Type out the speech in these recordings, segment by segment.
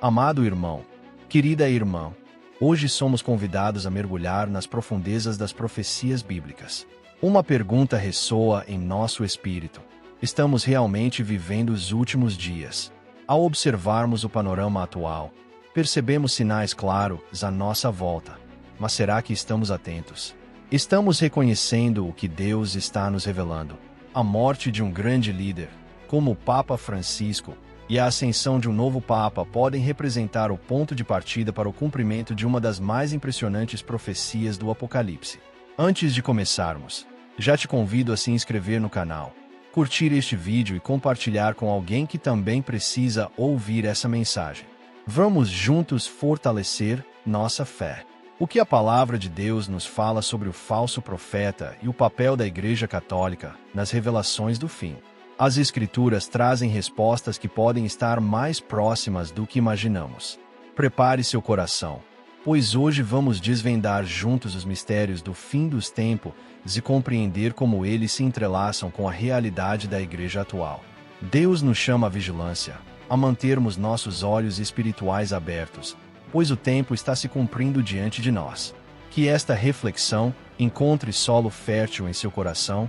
Amado irmão, querida irmã, hoje somos convidados a mergulhar nas profundezas das profecias bíblicas. Uma pergunta ressoa em nosso espírito: estamos realmente vivendo os últimos dias? Ao observarmos o panorama atual, percebemos sinais claros à nossa volta. Mas será que estamos atentos? Estamos reconhecendo o que Deus está nos revelando? A morte de um grande líder, como o Papa Francisco, e a ascensão de um novo Papa podem representar o ponto de partida para o cumprimento de uma das mais impressionantes profecias do Apocalipse. Antes de começarmos, já te convido a se inscrever no canal, curtir este vídeo e compartilhar com alguém que também precisa ouvir essa mensagem. Vamos juntos fortalecer nossa fé. O que a palavra de Deus nos fala sobre o falso profeta e o papel da Igreja Católica nas revelações do fim? As Escrituras trazem respostas que podem estar mais próximas do que imaginamos. Prepare seu coração, pois hoje vamos desvendar juntos os mistérios do fim dos tempos e compreender como eles se entrelaçam com a realidade da Igreja atual. Deus nos chama à vigilância, a mantermos nossos olhos espirituais abertos, pois o tempo está se cumprindo diante de nós. Que esta reflexão encontre solo fértil em seu coração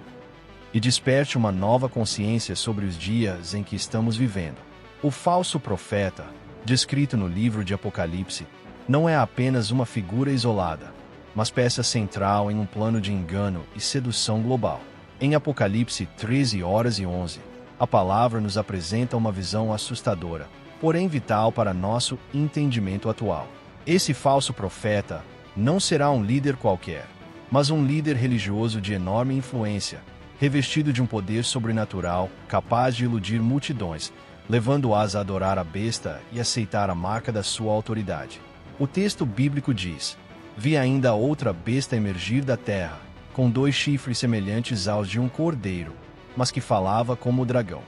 e desperte uma nova consciência sobre os dias em que estamos vivendo. O falso profeta, descrito no livro de Apocalipse, não é apenas uma figura isolada, mas peça central em um plano de engano e sedução global. Em Apocalipse 13:11, a palavra nos apresenta uma visão assustadora, porém vital para nosso entendimento atual. Esse falso profeta não será um líder qualquer, mas um líder religioso de enorme influência, revestido de um poder sobrenatural, capaz de iludir multidões, levando-as a adorar a besta e aceitar a marca da sua autoridade. O texto bíblico diz: vi ainda outra besta emergir da terra, com 2 chifres semelhantes aos de um cordeiro, mas que falava como o dragão.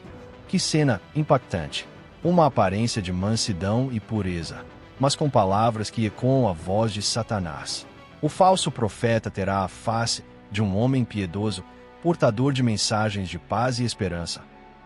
Que cena impactante! Uma aparência de mansidão e pureza, mas com palavras que ecoam a voz de Satanás. O falso profeta terá a face de um homem piedoso, portador de mensagens de paz e esperança,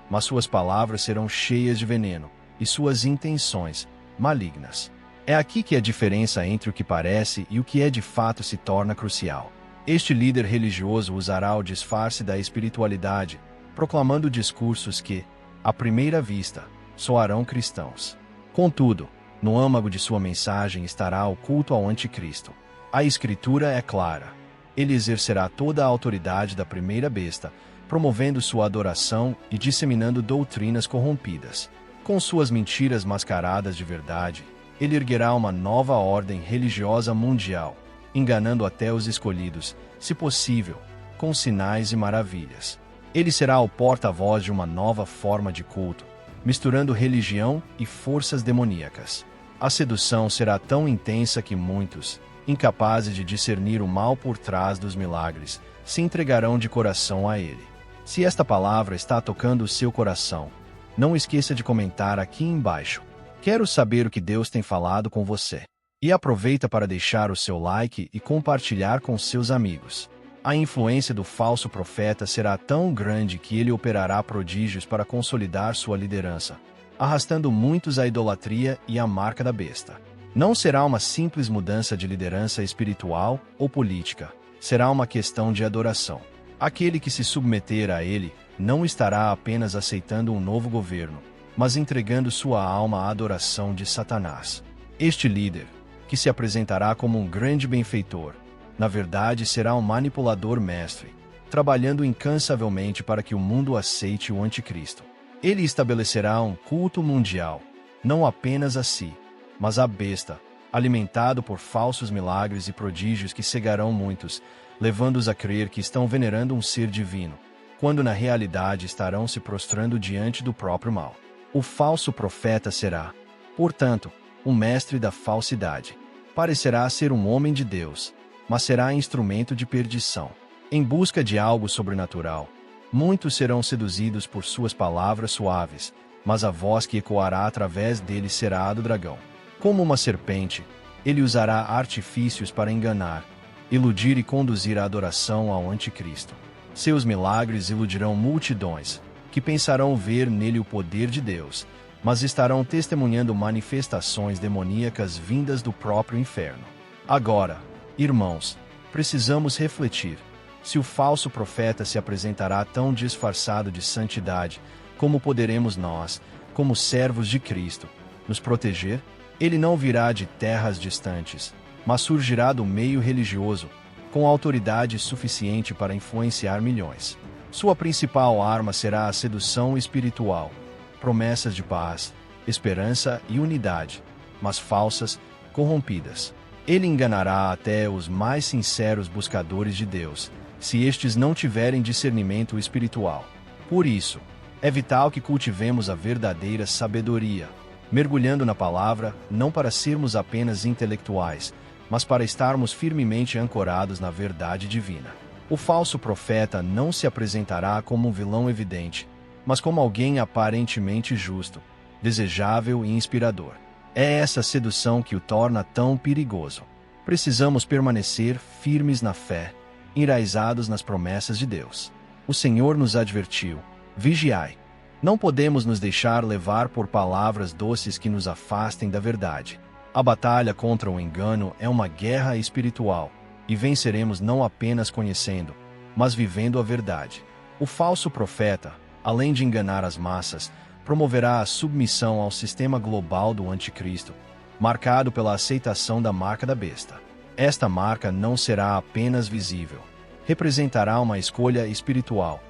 mas suas palavras serão cheias de veneno, e suas intenções, malignas. É aqui que a diferença entre o que parece e o que é de fato se torna crucial. Este líder religioso usará o disfarce da espiritualidade, proclamando discursos que, à primeira vista, soarão cristãos. Contudo, no âmago de sua mensagem estará o culto ao anticristo. A Escritura é clara. Ele exercerá toda a autoridade da primeira besta, promovendo sua adoração e disseminando doutrinas corrompidas. Com suas mentiras mascaradas de verdade, ele erguerá uma nova ordem religiosa mundial, enganando até os escolhidos, se possível, com sinais e maravilhas. Ele será o porta-voz de uma nova forma de culto, misturando religião e forças demoníacas. A sedução será tão intensa que muitos, incapazes de discernir o mal por trás dos milagres, se entregarão de coração a ele. Se esta palavra está tocando o seu coração, não esqueça de comentar aqui embaixo. Quero saber o que Deus tem falado com você. E aproveita para deixar o seu like e compartilhar com seus amigos. A influência do falso profeta será tão grande que ele operará prodígios para consolidar sua liderança, arrastando muitos à idolatria e à marca da besta. Não será uma simples mudança de liderança espiritual ou política, será uma questão de adoração. Aquele que se submeter a ele não estará apenas aceitando um novo governo, mas entregando sua alma à adoração de Satanás. Este líder, que se apresentará como um grande benfeitor, na verdade será um manipulador mestre, trabalhando incansavelmente para que o mundo aceite o anticristo. Ele estabelecerá um culto mundial, não apenas a si, mas à besta, alimentado por falsos milagres e prodígios que cegarão muitos, levando-os a crer que estão venerando um ser divino, quando na realidade estarão se prostrando diante do próprio mal. O falso profeta será, portanto, um mestre da falsidade. Parecerá ser um homem de Deus, mas será instrumento de perdição. Em busca de algo sobrenatural, muitos serão seduzidos por suas palavras suaves, mas a voz que ecoará através dele será a do dragão. Como uma serpente, ele usará artifícios para enganar, iludir e conduzir a adoração ao anticristo. Seus milagres iludirão multidões, que pensarão ver nele o poder de Deus, mas estarão testemunhando manifestações demoníacas vindas do próprio inferno. Agora, irmãos, precisamos refletir. Se o falso profeta se apresentará tão disfarçado de santidade, como poderemos nós, como servos de Cristo, nos proteger? Ele não virá de terras distantes, mas surgirá do meio religioso, com autoridade suficiente para influenciar milhões. Sua principal arma será a sedução espiritual, promessas de paz, esperança e unidade, mas falsas, corrompidas. Ele enganará até os mais sinceros buscadores de Deus, se estes não tiverem discernimento espiritual. Por isso, é vital que cultivemos a verdadeira sabedoria, mergulhando na palavra, não para sermos apenas intelectuais, mas para estarmos firmemente ancorados na verdade divina. O falso profeta não se apresentará como um vilão evidente, mas como alguém aparentemente justo, desejável e inspirador. É essa sedução que o torna tão perigoso. Precisamos permanecer firmes na fé, enraizados nas promessas de Deus. O Senhor nos advertiu: vigiai. Não podemos nos deixar levar por palavras doces que nos afastem da verdade. A batalha contra o engano é uma guerra espiritual, e venceremos não apenas conhecendo, mas vivendo a verdade. O falso profeta, além de enganar as massas, promoverá a submissão ao sistema global do anticristo, marcado pela aceitação da marca da besta. Esta marca não será apenas visível, representará uma escolha espiritual: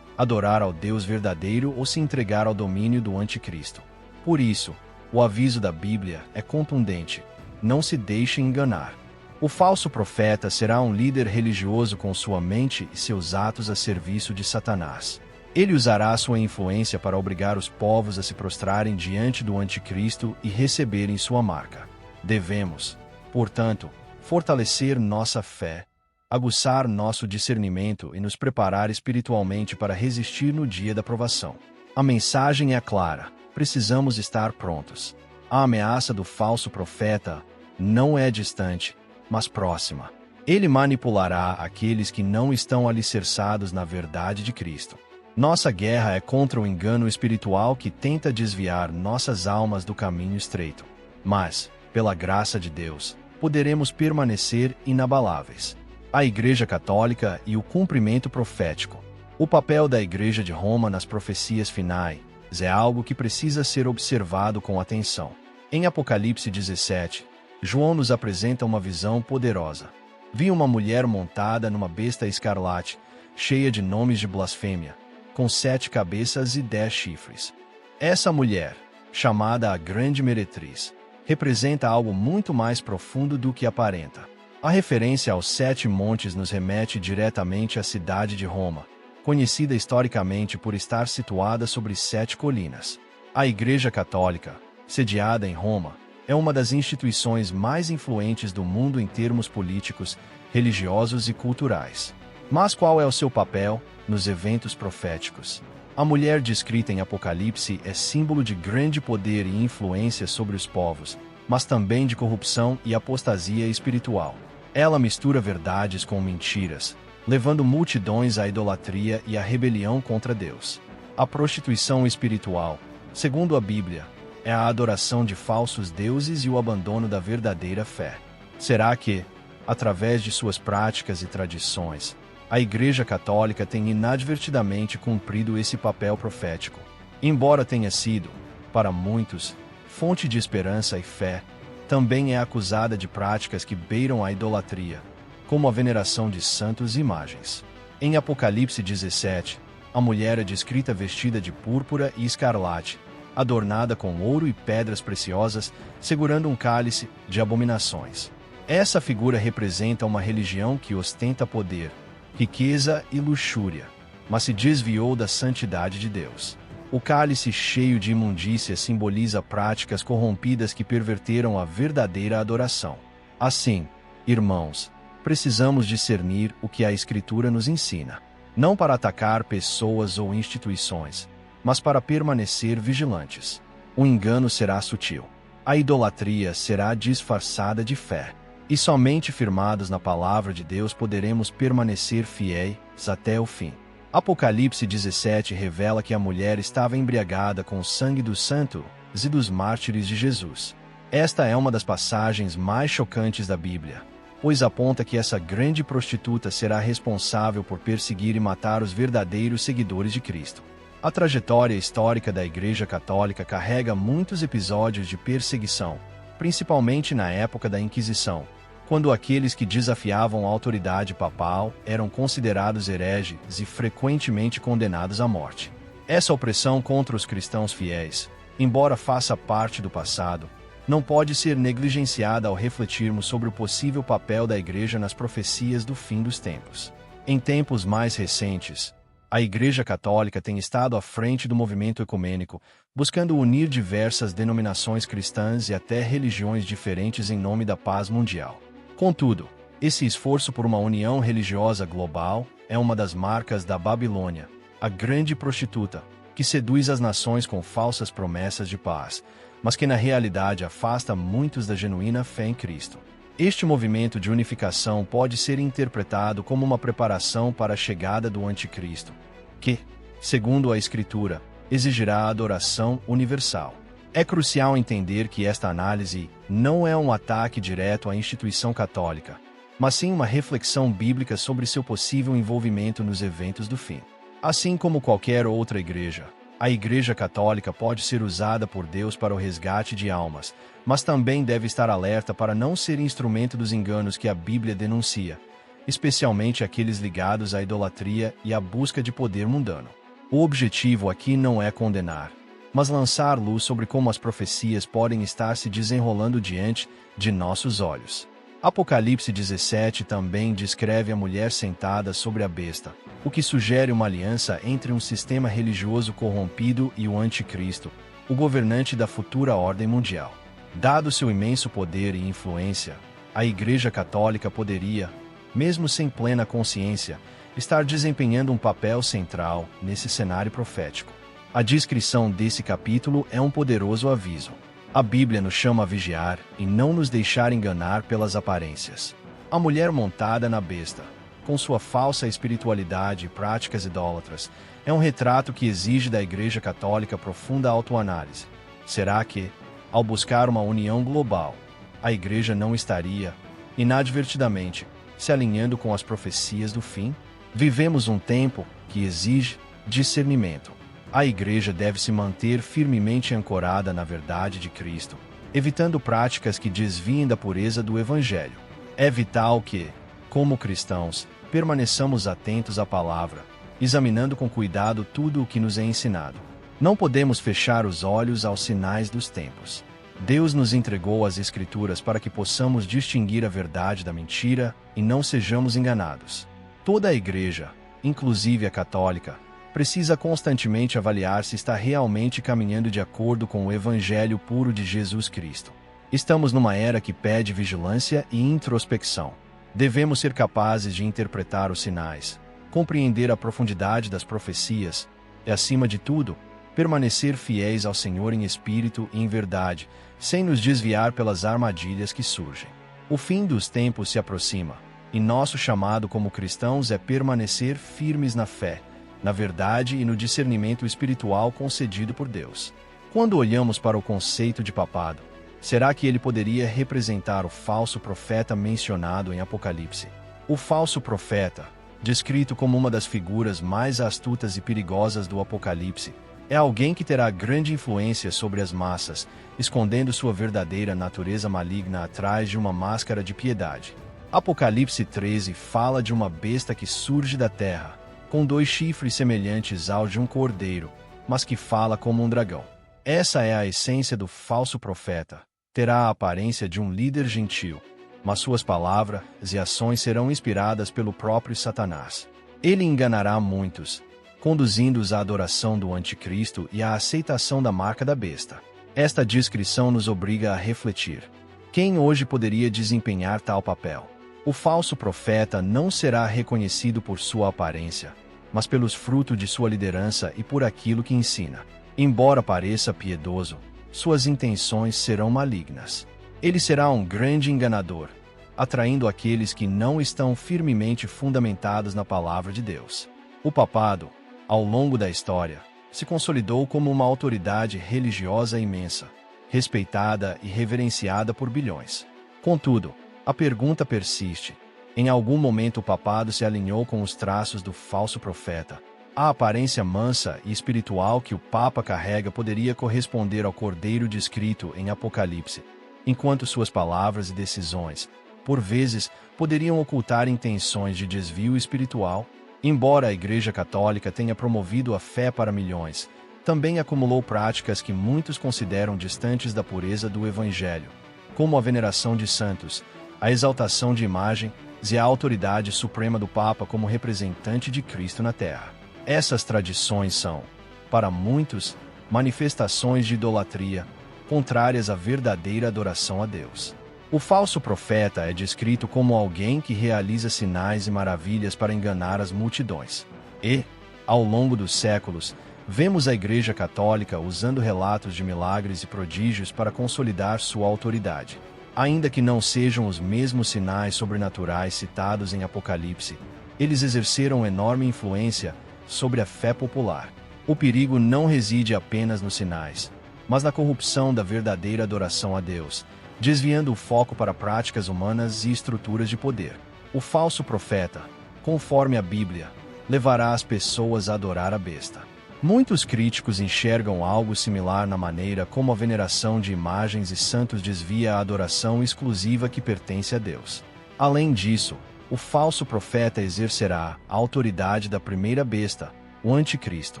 adorar ao Deus verdadeiro ou se entregar ao domínio do anticristo. Por isso, o aviso da Bíblia é contundente: não se deixe enganar. O falso profeta será um líder religioso com sua mente e seus atos a serviço de Satanás. Ele usará sua influência para obrigar os povos a se prostrarem diante do anticristo e receberem sua marca. Devemos, portanto, fortalecer nossa fé, aguçar nosso discernimento e nos preparar espiritualmente para resistir no dia da provação. A mensagem é clara: precisamos estar prontos. A ameaça do falso profeta não é distante, mas próxima. Ele manipulará aqueles que não estão alicerçados na verdade de Cristo. Nossa guerra é contra o engano espiritual que tenta desviar nossas almas do caminho estreito. Mas, pela graça de Deus, poderemos permanecer inabaláveis. A Igreja Católica e o cumprimento profético. O papel da Igreja de Roma nas profecias finais é algo que precisa ser observado com atenção. Em Apocalipse 17, João nos apresenta uma visão poderosa. Vi uma mulher montada numa besta escarlate, cheia de nomes de blasfêmia, com 7 cabeças e 10 chifres. Essa mulher, chamada a Grande Meretriz, representa algo muito mais profundo do que aparenta. A referência aos 7 montes nos remete diretamente à cidade de Roma, conhecida historicamente por estar situada sobre 7 colinas. A Igreja Católica, sediada em Roma, é uma das instituições mais influentes do mundo em termos políticos, religiosos e culturais. Mas qual é o seu papel nos eventos proféticos? A mulher descrita em Apocalipse é símbolo de grande poder e influência sobre os povos, mas também de corrupção e apostasia espiritual. Ela mistura verdades com mentiras, levando multidões à idolatria e à rebelião contra Deus. A prostituição espiritual, segundo a Bíblia, é a adoração de falsos deuses e o abandono da verdadeira fé. Será que, através de suas práticas e tradições, a Igreja Católica tem inadvertidamente cumprido esse papel profético? Embora tenha sido, para muitos, fonte de esperança e fé, também é acusada de práticas que beiram a idolatria, como a veneração de santos e imagens. Em Apocalipse 17, a mulher é descrita vestida de púrpura e escarlate, adornada com ouro e pedras preciosas, segurando um cálice de abominações. Essa figura representa uma religião que ostenta poder, riqueza e luxúria, mas se desviou da santidade de Deus. O cálice cheio de imundícia simboliza práticas corrompidas que perverteram a verdadeira adoração. Assim, irmãos, precisamos discernir o que a Escritura nos ensina, não para atacar pessoas ou instituições, mas para permanecer vigilantes. O engano será sutil. A idolatria será disfarçada de fé. E somente firmados na palavra de Deus poderemos permanecer fiéis até o fim. Apocalipse 17 revela que a mulher estava embriagada com o sangue do santo e dos mártires de Jesus. Esta é uma das passagens mais chocantes da Bíblia, pois aponta que essa grande prostituta será responsável por perseguir e matar os verdadeiros seguidores de Cristo. A trajetória histórica da Igreja Católica carrega muitos episódios de perseguição, principalmente na época da Inquisição, quando aqueles que desafiavam a autoridade papal eram considerados hereges e frequentemente condenados à morte. Essa opressão contra os cristãos fiéis, embora faça parte do passado, não pode ser negligenciada ao refletirmos sobre o possível papel da Igreja nas profecias do fim dos tempos. Em tempos mais recentes, a Igreja Católica tem estado à frente do movimento ecumênico, buscando unir diversas denominações cristãs e até religiões diferentes em nome da paz mundial. Contudo, esse esforço por uma união religiosa global é uma das marcas da Babilônia, a grande prostituta, que seduz as nações com falsas promessas de paz, mas que na realidade afasta muitos da genuína fé em Cristo. Este movimento de unificação pode ser interpretado como uma preparação para a chegada do Anticristo, que, segundo a Escritura, exigirá a adoração universal. É crucial entender que esta análise não é um ataque direto à instituição católica, mas sim uma reflexão bíblica sobre seu possível envolvimento nos eventos do fim. Assim como qualquer outra igreja, a Igreja Católica pode ser usada por Deus para o resgate de almas, mas também deve estar alerta para não ser instrumento dos enganos que a Bíblia denuncia, especialmente aqueles ligados à idolatria e à busca de poder mundano. O objetivo aqui não é condenar, mas lançar luz sobre como as profecias podem estar se desenrolando diante de nossos olhos. Apocalipse 17 também descreve a mulher sentada sobre a besta, o que sugere uma aliança entre um sistema religioso corrompido e o Anticristo, o governante da futura ordem mundial. Dado seu imenso poder e influência, a Igreja Católica poderia, mesmo sem plena consciência, estar desempenhando um papel central nesse cenário profético. A descrição desse capítulo é um poderoso aviso. A Bíblia nos chama a vigiar e não nos deixar enganar pelas aparências. A mulher montada na besta, com sua falsa espiritualidade e práticas idólatras, é um retrato que exige da Igreja Católica profunda autoanálise. Será que, ao buscar uma união global, a Igreja não estaria, inadvertidamente, se alinhando com as profecias do fim? Vivemos um tempo que exige discernimento. A Igreja deve se manter firmemente ancorada na verdade de Cristo, evitando práticas que desviem da pureza do Evangelho. É vital que, como cristãos, permaneçamos atentos à palavra, examinando com cuidado tudo o que nos é ensinado. Não podemos fechar os olhos aos sinais dos tempos. Deus nos entregou as Escrituras para que possamos distinguir a verdade da mentira e não sejamos enganados. Toda a Igreja, inclusive a católica, precisa constantemente avaliar se está realmente caminhando de acordo com o Evangelho puro de Jesus Cristo. Estamos numa era que pede vigilância e introspecção. Devemos ser capazes de interpretar os sinais, compreender a profundidade das profecias e, acima de tudo, permanecer fiéis ao Senhor em espírito e em verdade, sem nos desviar pelas armadilhas que surgem. O fim dos tempos se aproxima, e nosso chamado como cristãos é permanecer firmes na fé, na verdade e no discernimento espiritual concedido por Deus. Quando olhamos para o conceito de papado, será que ele poderia representar o falso profeta mencionado em Apocalipse? O falso profeta, descrito como uma das figuras mais astutas e perigosas do Apocalipse, é alguém que terá grande influência sobre as massas, escondendo sua verdadeira natureza maligna atrás de uma máscara de piedade. Apocalipse 13 fala de uma besta que surge da terra, com 2 chifres semelhantes aos de um cordeiro, mas que fala como um dragão. Essa é a essência do falso profeta. Terá a aparência de um líder gentil, mas suas palavras e ações serão inspiradas pelo próprio Satanás. Ele enganará muitos, conduzindo-os à adoração do Anticristo e à aceitação da marca da besta. Esta descrição nos obriga a refletir. Quem hoje poderia desempenhar tal papel? O falso profeta não será reconhecido por sua aparência, mas pelos frutos de sua liderança e por aquilo que ensina. Embora pareça piedoso, suas intenções serão malignas. Ele será um grande enganador, atraindo aqueles que não estão firmemente fundamentados na palavra de Deus. O papado, ao longo da história, se consolidou como uma autoridade religiosa imensa, respeitada e reverenciada por bilhões. Contudo, a pergunta persiste: em algum momento o papado se alinhou com os traços do falso profeta? A aparência mansa e espiritual que o Papa carrega poderia corresponder ao Cordeiro descrito em Apocalipse, enquanto suas palavras e decisões, por vezes, poderiam ocultar intenções de desvio espiritual. Embora a Igreja Católica tenha promovido a fé para milhões, também acumulou práticas que muitos consideram distantes da pureza do Evangelho, como a veneração de santos, a exaltação de imagens e a autoridade suprema do Papa como representante de Cristo na Terra. Essas tradições são, para muitos, manifestações de idolatria, contrárias à verdadeira adoração a Deus. O falso profeta é descrito como alguém que realiza sinais e maravilhas para enganar as multidões. E, ao longo dos séculos, vemos a Igreja Católica usando relatos de milagres e prodígios para consolidar sua autoridade. Ainda que não sejam os mesmos sinais sobrenaturais citados em Apocalipse, eles exerceram enorme influência sobre a fé popular. O perigo não reside apenas nos sinais, mas na corrupção da verdadeira adoração a Deus, desviando o foco para práticas humanas e estruturas de poder. O falso profeta, conforme a Bíblia, levará as pessoas a adorar a besta. Muitos críticos enxergam algo similar na maneira como a veneração de imagens e santos desvia a adoração exclusiva que pertence a Deus. Além disso, o falso profeta exercerá a autoridade da primeira besta, o anticristo.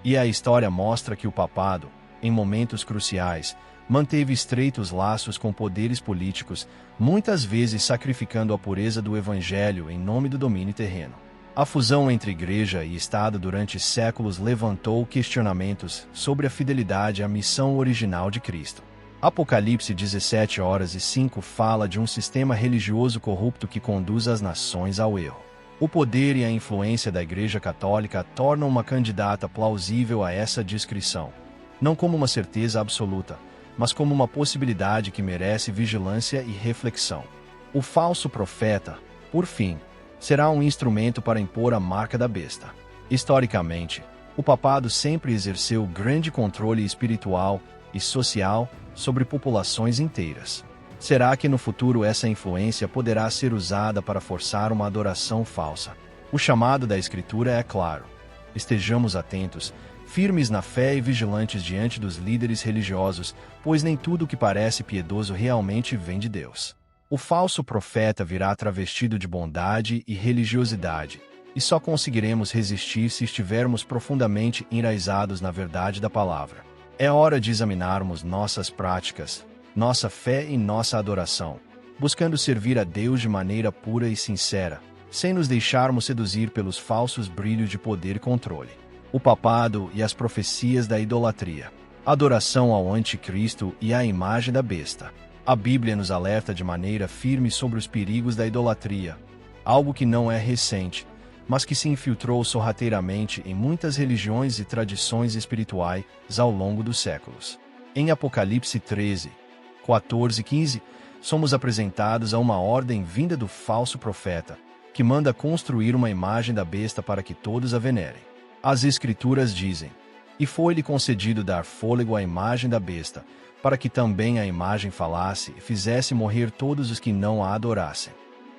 E a história mostra que o papado, em momentos cruciais, manteve estreitos laços com poderes políticos, muitas vezes sacrificando a pureza do Evangelho em nome do domínio terreno. A fusão entre Igreja e Estado durante séculos levantou questionamentos sobre a fidelidade à missão original de Cristo. Apocalipse 17:5 fala de um sistema religioso corrupto que conduz as nações ao erro. O poder e a influência da Igreja Católica tornam uma candidata plausível a essa descrição, não como uma certeza absoluta, mas como uma possibilidade que merece vigilância e reflexão. O falso profeta, por fim, será um instrumento para impor a marca da besta. Historicamente, o papado sempre exerceu grande controle espiritual e social sobre populações inteiras. Será que no futuro essa influência poderá ser usada para forçar uma adoração falsa? O chamado da Escritura é claro: estejamos atentos, firmes na fé e vigilantes diante dos líderes religiosos, pois nem tudo o que parece piedoso realmente vem de Deus. O falso profeta virá travestido de bondade e religiosidade, e só conseguiremos resistir se estivermos profundamente enraizados na verdade da palavra. É hora de examinarmos nossas práticas, nossa fé e nossa adoração, buscando servir a Deus de maneira pura e sincera, sem nos deixarmos seduzir pelos falsos brilhos de poder e controle. O papado e as profecias da idolatria, adoração ao anticristo e à imagem da besta. A Bíblia nos alerta de maneira firme sobre os perigos da idolatria, algo que não é recente, mas que se infiltrou sorrateiramente em muitas religiões e tradições espirituais ao longo dos séculos. Em Apocalipse 13:14-15, somos apresentados a uma ordem vinda do falso profeta, que manda construir uma imagem da besta para que todos a venerem. As Escrituras dizem: "E foi-lhe concedido dar fôlego à imagem da besta, para que também a imagem falasse e fizesse morrer todos os que não a adorassem."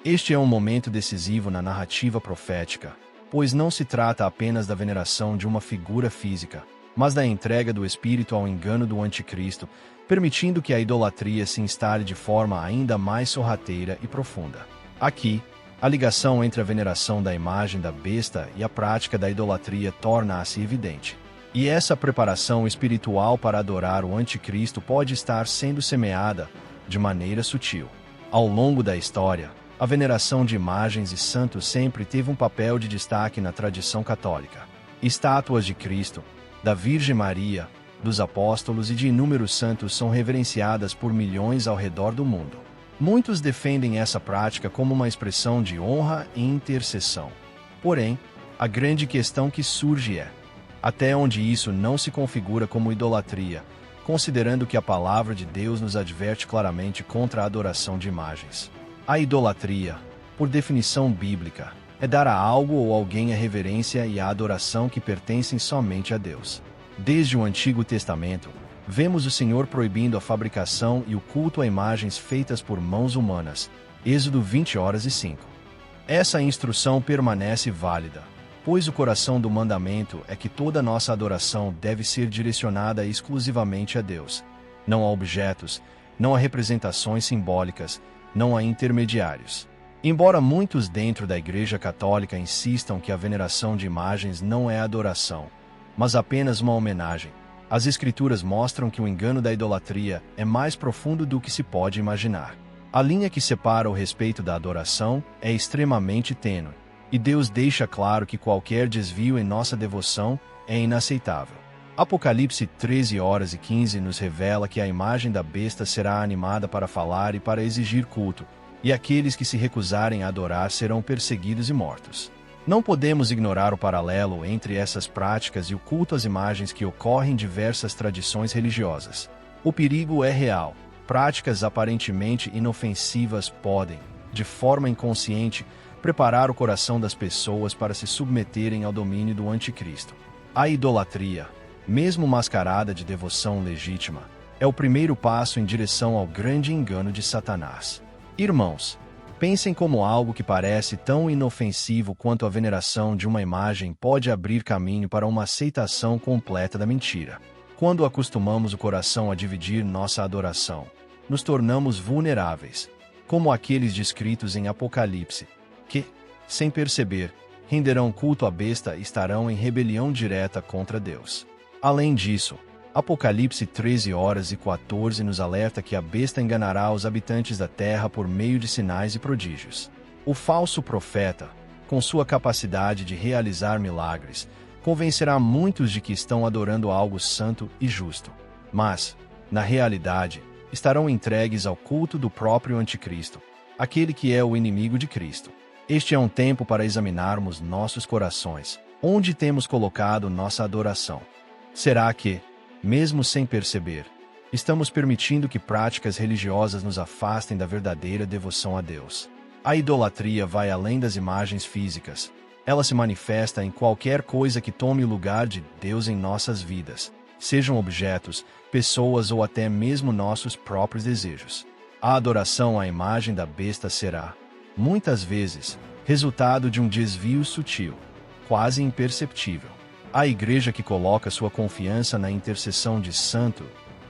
Este é um momento decisivo na narrativa profética, pois não se trata apenas da veneração de uma figura física, mas da entrega do espírito ao engano do anticristo, permitindo que a idolatria se instale de forma ainda mais sorrateira e profunda. Aqui, a ligação entre a veneração da imagem da besta e a prática da idolatria torna-se evidente. E essa preparação espiritual para adorar o anticristo pode estar sendo semeada de maneira sutil. Ao longo da história, a veneração de imagens e santos sempre teve um papel de destaque na tradição católica. Estátuas de Cristo, da Virgem Maria, dos apóstolos e de inúmeros santos são reverenciadas por milhões ao redor do mundo. Muitos defendem essa prática como uma expressão de honra e intercessão. Porém, a grande questão que surge é: até onde isso não se configura como idolatria, considerando que a palavra de Deus nos adverte claramente contra a adoração de imagens? A idolatria, por definição bíblica, é dar a algo ou alguém a reverência e a adoração que pertencem somente a Deus. Desde o Antigo Testamento, vemos o Senhor proibindo a fabricação e o culto a imagens feitas por mãos humanas. Êxodo 20:5. Essa instrução permanece válida, pois o coração do mandamento é que toda nossa adoração deve ser direcionada exclusivamente a Deus. Não a objetos, não a representações simbólicas, não a intermediários. Embora muitos dentro da Igreja Católica insistam que a veneração de imagens não é adoração, mas apenas uma homenagem, as Escrituras mostram que o engano da idolatria é mais profundo do que se pode imaginar. A linha que separa o respeito da adoração é extremamente tênue, e Deus deixa claro que qualquer desvio em nossa devoção é inaceitável. Apocalipse 13:15 nos revela que a imagem da besta será animada para falar e para exigir culto, e aqueles que se recusarem a adorar serão perseguidos e mortos. Não podemos ignorar o paralelo entre essas práticas e o culto às imagens que ocorre em diversas tradições religiosas. O perigo é real. Práticas aparentemente inofensivas podem, de forma inconsciente, preparar o coração das pessoas para se submeterem ao domínio do anticristo. A idolatria, mesmo mascarada de devoção legítima, é o primeiro passo em direção ao grande engano de Satanás. Irmãos, pensem como algo que parece tão inofensivo quanto a veneração de uma imagem pode abrir caminho para uma aceitação completa da mentira. Quando acostumamos o coração a dividir nossa adoração, nos tornamos vulneráveis, como aqueles descritos em Apocalipse, que, sem perceber, renderão culto à besta e estarão em rebelião direta contra Deus. Além disso, Apocalipse 13:14 nos alerta que a besta enganará os habitantes da terra por meio de sinais e prodígios. O falso profeta, com sua capacidade de realizar milagres, convencerá muitos de que estão adorando algo santo e justo. Mas, na realidade, estarão entregues ao culto do próprio anticristo, aquele que é o inimigo de Cristo. Este é um tempo para examinarmos nossos corações, onde temos colocado nossa adoração. Será que, mesmo sem perceber, estamos permitindo que práticas religiosas nos afastem da verdadeira devoção a Deus? A idolatria vai além das imagens físicas. Ela se manifesta em qualquer coisa que tome o lugar de Deus em nossas vidas, sejam objetos, pessoas ou até mesmo nossos próprios desejos. A adoração à imagem da besta será, muitas vezes, resultado de um desvio sutil, quase imperceptível. A igreja que coloca sua confiança na intercessão de santos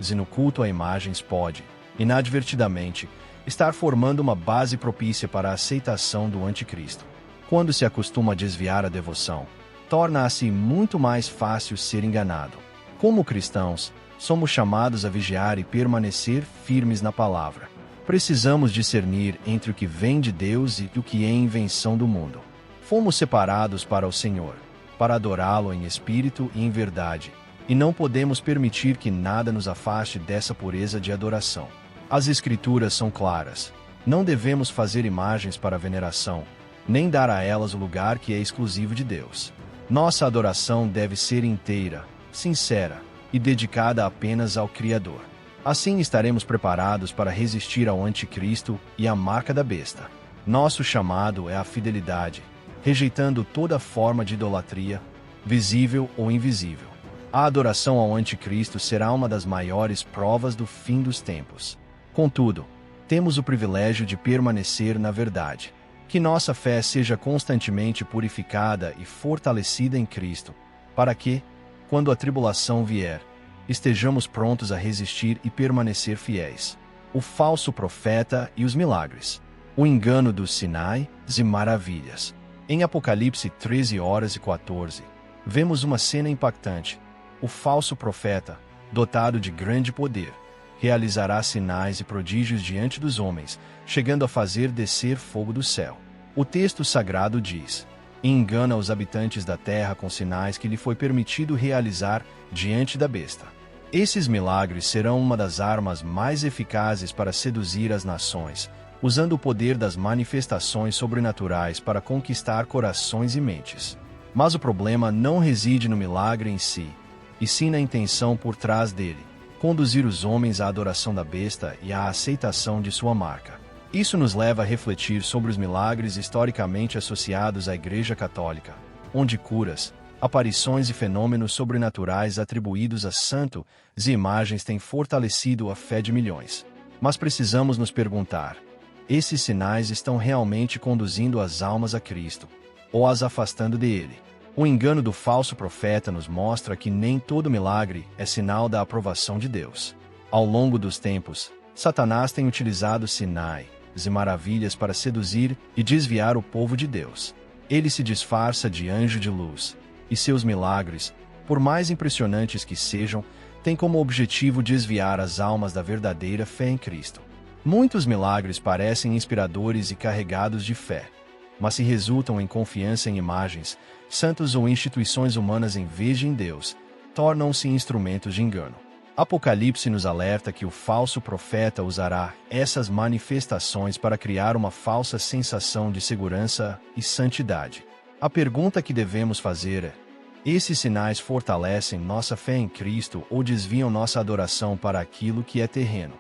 e no culto a imagens pode, inadvertidamente, estar formando uma base propícia para a aceitação do anticristo. Quando se acostuma a desviar a devoção, torna-se muito mais fácil ser enganado. Como cristãos, somos chamados a vigiar e permanecer firmes na palavra. Precisamos discernir entre o que vem de Deus e o que é invenção do mundo. Fomos separados para o Senhor, para adorá-lo em espírito e em verdade, e não podemos permitir que nada nos afaste dessa pureza de adoração. As Escrituras são claras. Não devemos fazer imagens para veneração, nem dar a elas o lugar que é exclusivo de Deus. Nossa adoração deve ser inteira, sincera e dedicada apenas ao Criador. Assim estaremos preparados para resistir ao anticristo e à marca da besta. Nosso chamado é a fidelidade, rejeitando toda forma de idolatria, visível ou invisível. A adoração ao anticristo será uma das maiores provas do fim dos tempos. Contudo, temos o privilégio de permanecer na verdade. Que nossa fé seja constantemente purificada e fortalecida em Cristo, para que, quando a tribulação vier, estejamos prontos a resistir e permanecer fiéis. O falso profeta e os milagres. O engano dos sinais e maravilhas. Em Apocalipse 13:14, vemos uma cena impactante. O falso profeta, dotado de grande poder, realizará sinais e prodígios diante dos homens, chegando a fazer descer fogo do céu. O texto sagrado diz: "E engana os habitantes da terra com sinais que lhe foi permitido realizar diante da besta." Esses milagres serão uma das armas mais eficazes para seduzir as nações, usando o poder das manifestações sobrenaturais para conquistar corações e mentes. Mas o problema não reside no milagre em si, e sim na intenção por trás dele: conduzir os homens à adoração da besta e à aceitação de sua marca. Isso nos leva a refletir sobre os milagres historicamente associados à Igreja Católica, onde curas, aparições e fenômenos sobrenaturais atribuídos a santos e imagens têm fortalecido a fé de milhões. Mas precisamos nos perguntar: esses sinais estão realmente conduzindo as almas a Cristo, ou as afastando dele? O engano do falso profeta nos mostra que nem todo milagre é sinal da aprovação de Deus. Ao longo dos tempos, Satanás tem utilizado sinais e maravilhas para seduzir e desviar o povo de Deus. Ele se disfarça de anjo de luz, e seus milagres, por mais impressionantes que sejam, têm como objetivo desviar as almas da verdadeira fé em Cristo. Muitos milagres parecem inspiradores e carregados de fé, mas se resultam em confiança em imagens, santos ou instituições humanas em vez de em Deus, tornam-se instrumentos de engano. Apocalipse nos alerta que o falso profeta usará essas manifestações para criar uma falsa sensação de segurança e santidade. A pergunta que devemos fazer é: esses sinais fortalecem nossa fé em Cristo ou desviam nossa adoração para aquilo que é terreno?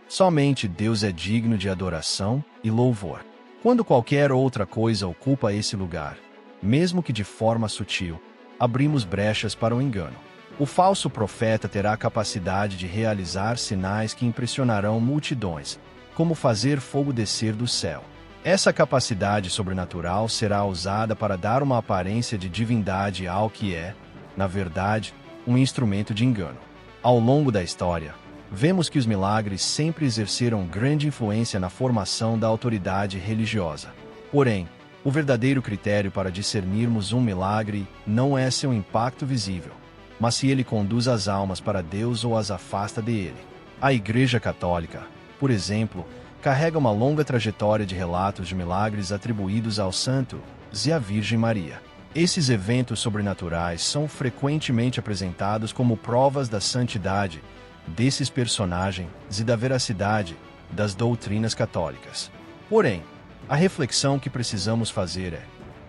Somente Deus é digno de adoração e louvor. Quando qualquer outra coisa ocupa esse lugar, mesmo que de forma sutil, abrimos brechas para o engano. O falso profeta terá a capacidade de realizar sinais que impressionarão multidões, como fazer fogo descer do céu. Essa capacidade sobrenatural será usada para dar uma aparência de divindade ao que é, na verdade, um instrumento de engano. Ao longo da história, vemos que os milagres sempre exerceram grande influência na formação da autoridade religiosa. Porém, o verdadeiro critério para discernirmos um milagre não é seu impacto visível, mas se ele conduz as almas para Deus ou as afasta dele. A Igreja Católica, por exemplo, carrega uma longa trajetória de relatos de milagres atribuídos ao Santo e à Virgem Maria. Esses eventos sobrenaturais são frequentemente apresentados como provas da santidade desses personagens e da veracidade das doutrinas católicas. Porém, a reflexão que precisamos fazer é: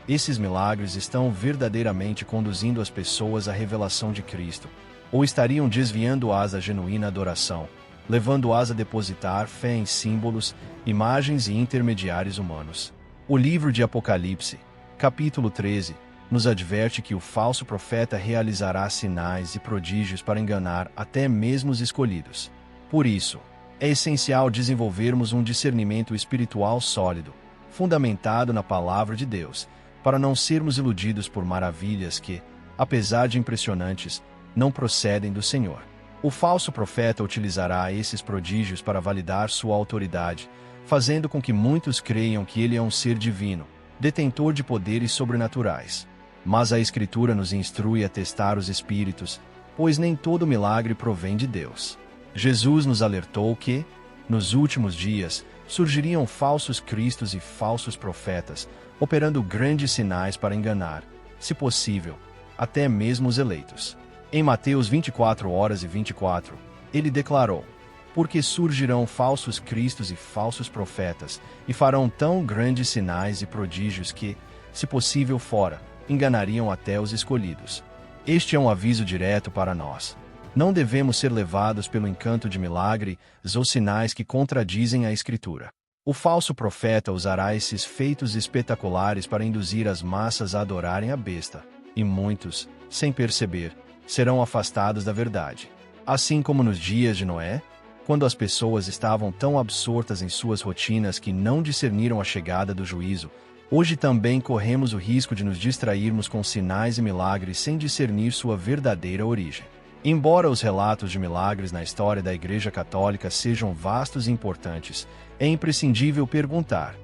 esses milagres estão verdadeiramente conduzindo as pessoas à revelação de Cristo, ou estariam desviando-as da genuína adoração, levando-as a depositar fé em símbolos, imagens e intermediários humanos? O livro de Apocalipse, capítulo 13, nos adverte que o falso profeta realizará sinais e prodígios para enganar até mesmo os escolhidos. Por isso, é essencial desenvolvermos um discernimento espiritual sólido, fundamentado na Palavra de Deus, para não sermos iludidos por maravilhas que, apesar de impressionantes, não procedem do Senhor. O falso profeta utilizará esses prodígios para validar sua autoridade, fazendo com que muitos creiam que ele é um ser divino, detentor de poderes sobrenaturais. Mas a Escritura nos instrui a testar os espíritos, pois nem todo milagre provém de Deus. Jesus nos alertou que, nos últimos dias, surgiriam falsos cristos e falsos profetas, operando grandes sinais para enganar, se possível, até mesmo os eleitos. Em Mateus 24:24, ele declarou: porque surgirão falsos cristos e falsos profetas, e farão tão grandes sinais e prodígios que, se possível fora, enganariam até os escolhidos. Este é um aviso direto para nós. Não devemos ser levados pelo encanto de milagres ou sinais que contradizem a Escritura. O falso profeta usará esses feitos espetaculares para induzir as massas a adorarem a besta, e muitos, sem perceber, serão afastados da verdade. Assim como nos dias de Noé, quando as pessoas estavam tão absortas em suas rotinas que não discerniram a chegada do juízo, hoje também corremos o risco de nos distrairmos com sinais e milagres sem discernir sua verdadeira origem. Embora os relatos de milagres na história da Igreja Católica sejam vastos e importantes, é imprescindível perguntar: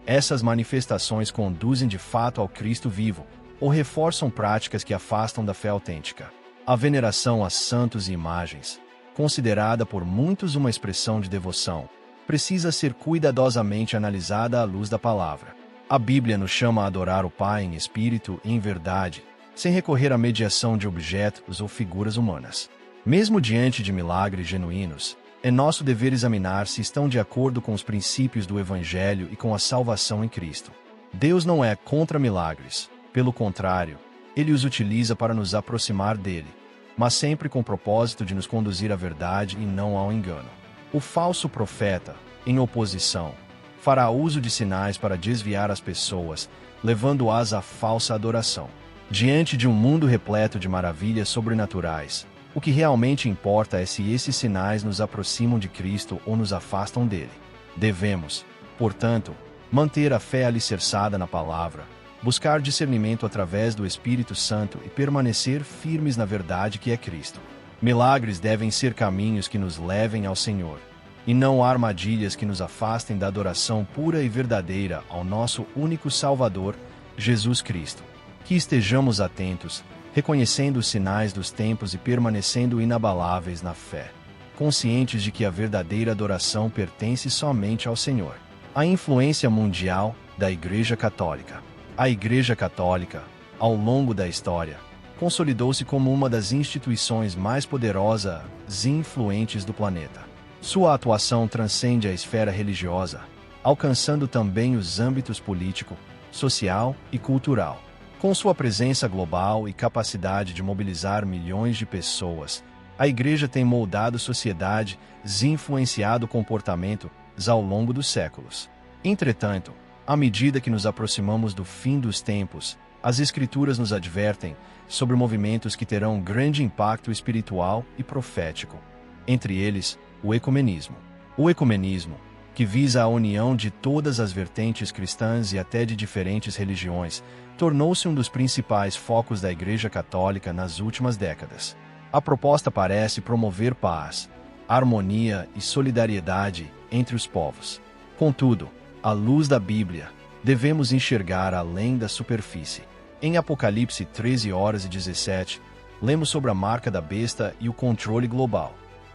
essas manifestações conduzem de fato ao Cristo vivo, ou reforçam práticas que afastam da fé autêntica? A veneração a santos e imagens, considerada por muitos uma expressão de devoção, precisa ser cuidadosamente analisada à luz da palavra. A Bíblia nos chama a adorar o Pai em espírito e em verdade, sem recorrer à mediação de objetos ou figuras humanas. Mesmo diante de milagres genuínos, é nosso dever examinar se estão de acordo com os princípios do Evangelho e com a salvação em Cristo. Deus não é contra milagres, pelo contrário, Ele os utiliza para nos aproximar dele, mas sempre com o propósito de nos conduzir à verdade e não ao engano. O falso profeta, em oposição, fará uso de sinais para desviar as pessoas, levando-as à falsa adoração. Diante de um mundo repleto de maravilhas sobrenaturais, o que realmente importa é se esses sinais nos aproximam de Cristo ou nos afastam dele. Devemos, portanto, manter a fé alicerçada na palavra, buscar discernimento através do Espírito Santo e permanecer firmes na verdade que é Cristo. Milagres devem ser caminhos que nos levem ao Senhor, e não armadilhas que nos afastem da adoração pura e verdadeira ao nosso único Salvador, Jesus Cristo. Que estejamos atentos, reconhecendo os sinais dos tempos e permanecendo inabaláveis na fé, conscientes de que a verdadeira adoração pertence somente ao Senhor. A influência mundial da Igreja Católica. A Igreja Católica, ao longo da história, consolidou-se como uma das instituições mais poderosas e influentes do planeta. Sua atuação transcende a esfera religiosa, alcançando também os âmbitos político, social e cultural. Com sua presença global e capacidade de mobilizar milhões de pessoas, a Igreja tem moldado sociedade e influenciado comportamentos ao longo dos séculos. Entretanto, à medida que nos aproximamos do fim dos tempos, as Escrituras nos advertem sobre movimentos que terão grande impacto espiritual e profético. Entre eles, o ecumenismo. O ecumenismo, que visa a união de todas as vertentes cristãs e até de diferentes religiões, tornou-se um dos principais focos da Igreja Católica nas últimas décadas. A proposta parece promover paz, harmonia e solidariedade entre os povos. Contudo, à luz da Bíblia, devemos enxergar além da superfície. Em Apocalipse 13:17, lemos sobre a marca da besta e o controle global,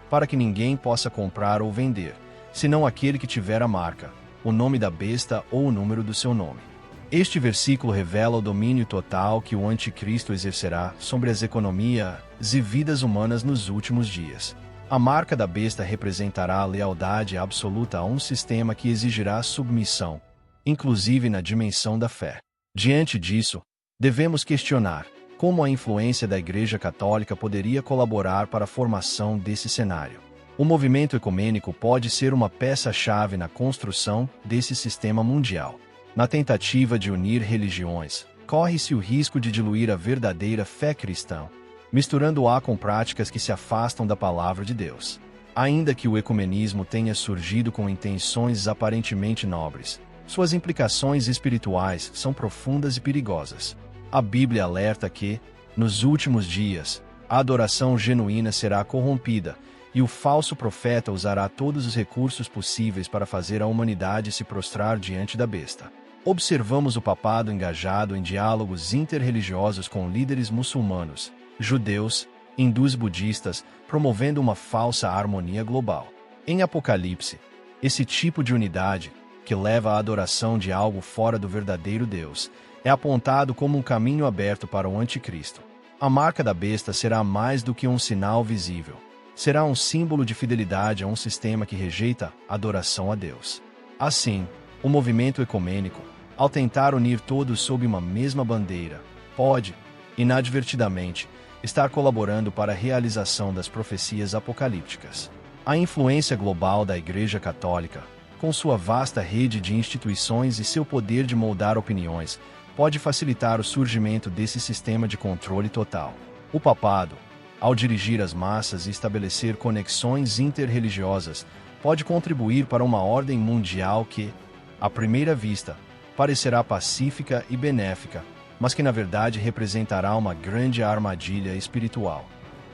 para que ninguém possa comprar ou vender, senão aquele que tiver a marca, o nome da besta ou o número do seu nome. Este versículo revela o domínio total que o anticristo exercerá sobre as economias e vidas humanas nos últimos dias. A marca da besta representará a lealdade absoluta a um sistema que exigirá submissão, inclusive na dimensão da fé. Diante disso, devemos questionar como a influência da Igreja Católica poderia colaborar para a formação desse cenário. O movimento ecumênico pode ser uma peça-chave na construção desse sistema mundial. Na tentativa de unir religiões, corre-se o risco de diluir a verdadeira fé cristã, misturando-a com práticas que se afastam da palavra de Deus. Ainda que o ecumenismo tenha surgido com intenções aparentemente nobres, suas implicações espirituais são profundas e perigosas. A Bíblia alerta que, nos últimos dias, a adoração genuína será corrompida, e o falso profeta usará todos os recursos possíveis para fazer a humanidade se prostrar diante da besta. Observamos o papado engajado em diálogos interreligiosos com líderes muçulmanos, judeus, hindus budistas, promovendo uma falsa harmonia global. Em Apocalipse, esse tipo de unidade, que leva à adoração de algo fora do verdadeiro Deus, é apontado como um caminho aberto para o anticristo. A marca da besta será mais do que um sinal visível. Será um símbolo de fidelidade a um sistema que rejeita a adoração a Deus. Assim, o movimento ecumênico, ao tentar unir todos sob uma mesma bandeira, pode, inadvertidamente, estar colaborando para a realização das profecias apocalípticas. A influência global da Igreja Católica, com sua vasta rede de instituições e seu poder de moldar opiniões, pode facilitar o surgimento desse sistema de controle total. O papado, ao dirigir as massas e estabelecer conexões interreligiosas, pode contribuir para uma ordem mundial que, à primeira vista, parecerá pacífica e benéfica, mas que na verdade representará uma grande armadilha espiritual.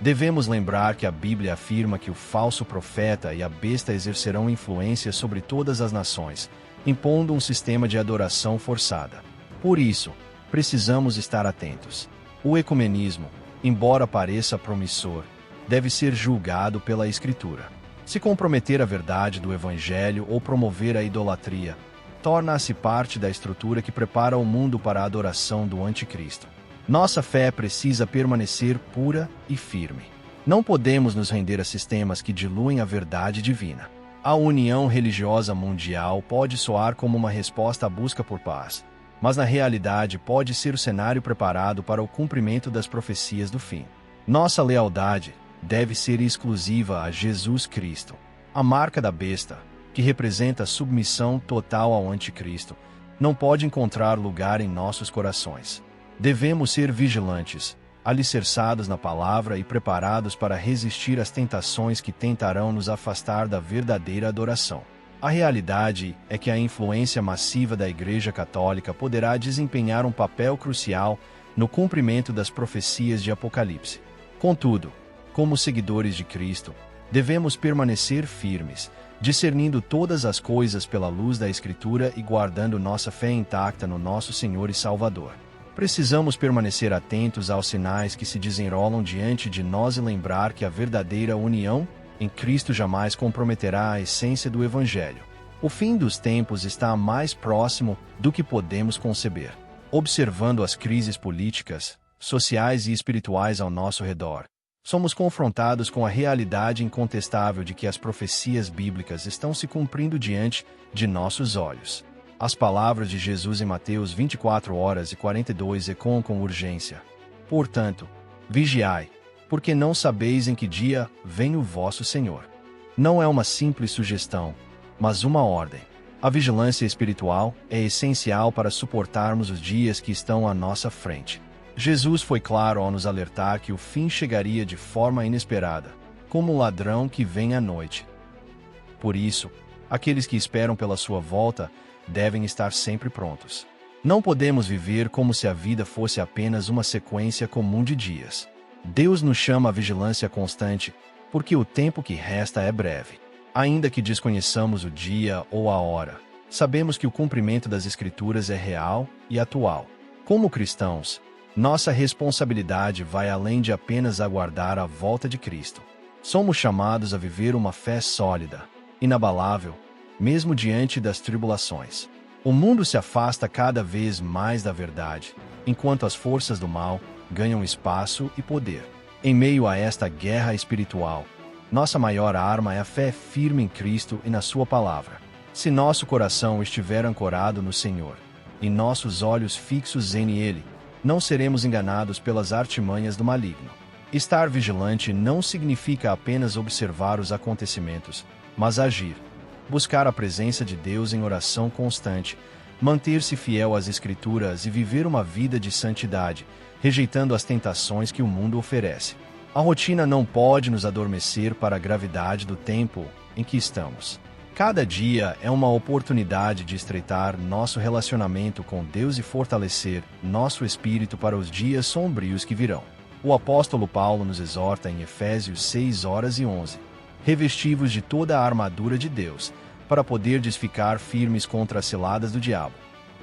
Devemos lembrar que a Bíblia afirma que o falso profeta e a besta exercerão influência sobre todas as nações, impondo um sistema de adoração forçada. Por isso, precisamos estar atentos. O ecumenismo, embora pareça promissor, deve ser julgado pela Escritura. Se comprometer a verdade do Evangelho ou promover a idolatria, torna-se parte da estrutura que prepara o mundo para a adoração do anticristo. Nossa fé precisa permanecer pura e firme. Não podemos nos render a sistemas que diluem a verdade divina. A união religiosa mundial pode soar como uma resposta à busca por paz, mas na realidade pode ser o cenário preparado para o cumprimento das profecias do fim. Nossa lealdade deve ser exclusiva a Jesus Cristo. A marca da besta, que representa a submissão total ao anticristo, não pode encontrar lugar em nossos corações. Devemos ser vigilantes, alicerçados na palavra e preparados para resistir às tentações que tentarão nos afastar da verdadeira adoração. A realidade é que a influência massiva da Igreja Católica poderá desempenhar um papel crucial no cumprimento das profecias de Apocalipse. Contudo, como seguidores de Cristo, devemos permanecer firmes, discernindo todas as coisas pela luz da Escritura e guardando nossa fé intacta no nosso Senhor e Salvador. Precisamos permanecer atentos aos sinais que se desenrolam diante de nós e lembrar que a verdadeira união em Cristo jamais comprometerá a essência do Evangelho. O fim dos tempos está mais próximo do que podemos conceber. Observando as crises políticas, sociais e espirituais ao nosso redor, somos confrontados com a realidade incontestável de que as profecias bíblicas estão se cumprindo diante de nossos olhos. As palavras de Jesus em Mateus 24h42 ecoam com urgência. Portanto, vigiai, porque não sabeis em que dia vem o vosso Senhor. Não é uma simples sugestão, mas uma ordem. A vigilância espiritual é essencial para suportarmos os dias que estão à nossa frente. Jesus foi claro ao nos alertar que o fim chegaria de forma inesperada, como um ladrão que vem à noite. Por isso, aqueles que esperam pela sua volta devem estar sempre prontos. Não podemos viver como se a vida fosse apenas uma sequência comum de dias. Deus nos chama à vigilância constante, porque o tempo que resta é breve. Ainda que desconheçamos o dia ou a hora, sabemos que o cumprimento das Escrituras é real e atual. Como cristãos, nossa responsabilidade vai além de apenas aguardar a volta de Cristo. Somos chamados a viver uma fé sólida, inabalável, mesmo diante das tribulações. O mundo se afasta cada vez mais da verdade, enquanto as forças do mal ganham espaço e poder. Em meio a esta guerra espiritual, nossa maior arma é a fé firme em Cristo e na Sua palavra. Se nosso coração estiver ancorado no Senhor, e nossos olhos fixos em Ele, não seremos enganados pelas artimanhas do maligno. Estar vigilante não significa apenas observar os acontecimentos, mas agir. Buscar a presença de Deus em oração constante, manter-se fiel às Escrituras e viver uma vida de santidade, rejeitando as tentações que o mundo oferece. A rotina não pode nos adormecer para a gravidade do tempo em que estamos. Cada dia é uma oportunidade de estreitar nosso relacionamento com Deus e fortalecer nosso espírito para os dias sombrios que virão. O apóstolo Paulo nos exorta em Efésios 6:11. Revestivos de toda a armadura de Deus, para poderdes ficar firmes contra as ciladas do diabo.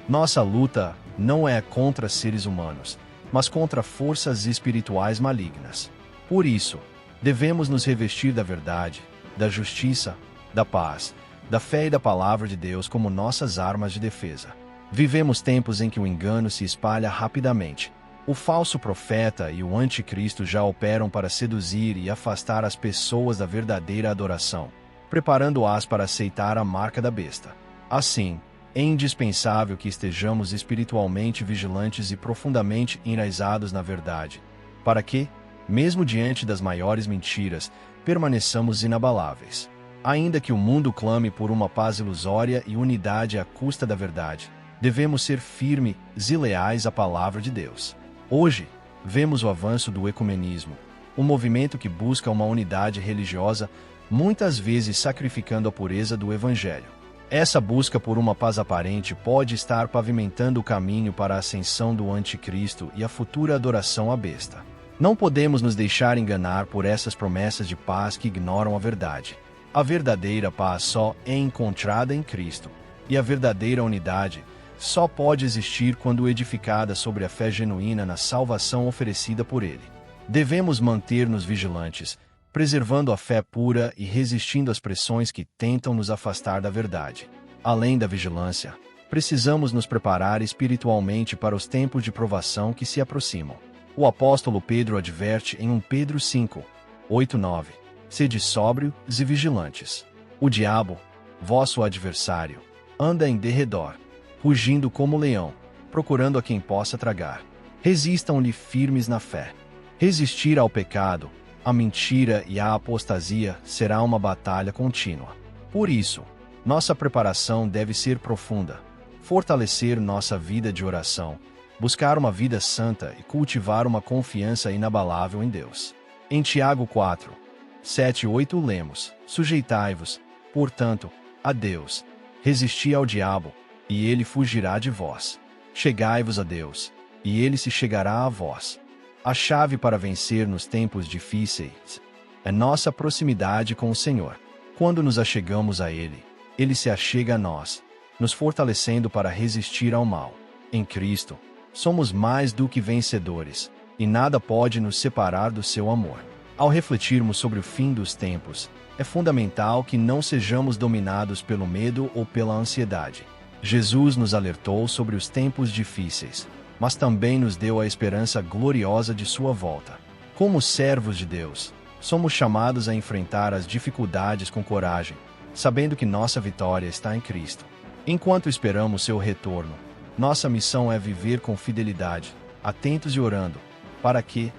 Nossa luta não é contra seres humanos, mas contra forças espirituais malignas. Por isso, devemos nos revestir da verdade, da justiça, da paz, da fé e da palavra de Deus como nossas armas de defesa. Vivemos tempos em que o engano se espalha rapidamente. O falso profeta e o anticristo já operam para seduzir e afastar as pessoas da verdadeira adoração, preparando-as para aceitar a marca da besta. Assim, é indispensável que estejamos espiritualmente vigilantes e profundamente enraizados na verdade, para que, mesmo diante das maiores mentiras, permaneçamos inabaláveis. Ainda que o mundo clame por uma paz ilusória e unidade à custa da verdade, devemos ser firmes e leais à palavra de Deus. Hoje, vemos o avanço do ecumenismo, um movimento que busca uma unidade religiosa, muitas vezes sacrificando a pureza do Evangelho. Essa busca por uma paz aparente pode estar pavimentando o caminho para a ascensão do anticristo e a futura adoração à besta. Não podemos nos deixar enganar por essas promessas de paz que ignoram a verdade. A verdadeira paz só é encontrada em Cristo, e a verdadeira unidade só pode existir quando edificada sobre a fé genuína na salvação oferecida por Ele. Devemos manter-nos vigilantes, preservando a fé pura e resistindo às pressões que tentam nos afastar da verdade. Além da vigilância, precisamos nos preparar espiritualmente para os tempos de provação que se aproximam. O apóstolo Pedro adverte em 1 Pedro 5:8-9: Sede sóbrios e vigilantes. O diabo, vosso adversário, anda em derredor, rugindo como leão, procurando a quem possa tragar. Resistam-lhe firmes na fé. Resistir ao pecado, à mentira e à apostasia será uma batalha contínua. Por isso, nossa preparação deve ser profunda. Fortalecer nossa vida de oração, buscar uma vida santa e cultivar uma confiança inabalável em Deus. Em Tiago 4, 7 e 8 lemos: Sujeitai-vos, portanto, a Deus, resisti ao diabo, e ele fugirá de vós. Chegai-vos a Deus, e ele se chegará a vós. A chave para vencer nos tempos difíceis é nossa proximidade com o Senhor. Quando nos achegamos a Ele, Ele se achega a nós, nos fortalecendo para resistir ao mal. Em Cristo, somos mais do que vencedores, e nada pode nos separar do seu amor. Ao refletirmos sobre o fim dos tempos, é fundamental que não sejamos dominados pelo medo ou pela ansiedade. Jesus nos alertou sobre os tempos difíceis, mas também nos deu a esperança gloriosa de sua volta. Como servos de Deus, somos chamados a enfrentar as dificuldades com coragem, sabendo que nossa vitória está em Cristo. Enquanto esperamos seu retorno, nossa missão é viver com fidelidade, atentos e orando, para que,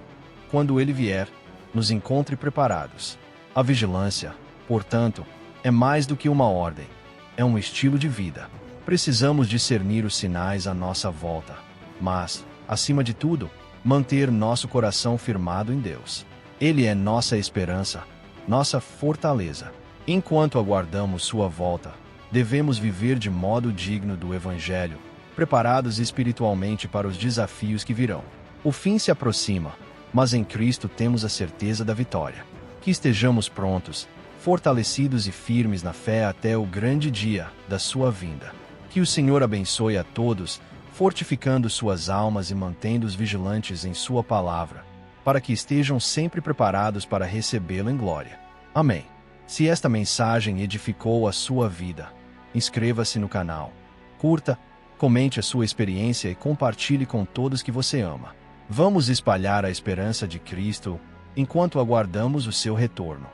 quando ele vier, nos encontre preparados. A vigilância, portanto, é mais do que uma ordem, é um estilo de vida. Precisamos discernir os sinais à nossa volta, mas, acima de tudo, manter nosso coração firmado em Deus. Ele é nossa esperança, nossa fortaleza. Enquanto aguardamos sua volta, devemos viver de modo digno do Evangelho, preparados espiritualmente para os desafios que virão. O fim se aproxima, mas em Cristo temos a certeza da vitória. Que estejamos prontos, fortalecidos e firmes na fé até o grande dia da sua vinda. Que o Senhor abençoe a todos, fortificando suas almas e mantendo-os vigilantes em sua palavra, para que estejam sempre preparados para recebê-lo em glória. Amém. Se esta mensagem edificou a sua vida, inscreva-se no canal, curta, comente a sua experiência e compartilhe com todos que você ama. Vamos espalhar a esperança de Cristo enquanto aguardamos o seu retorno.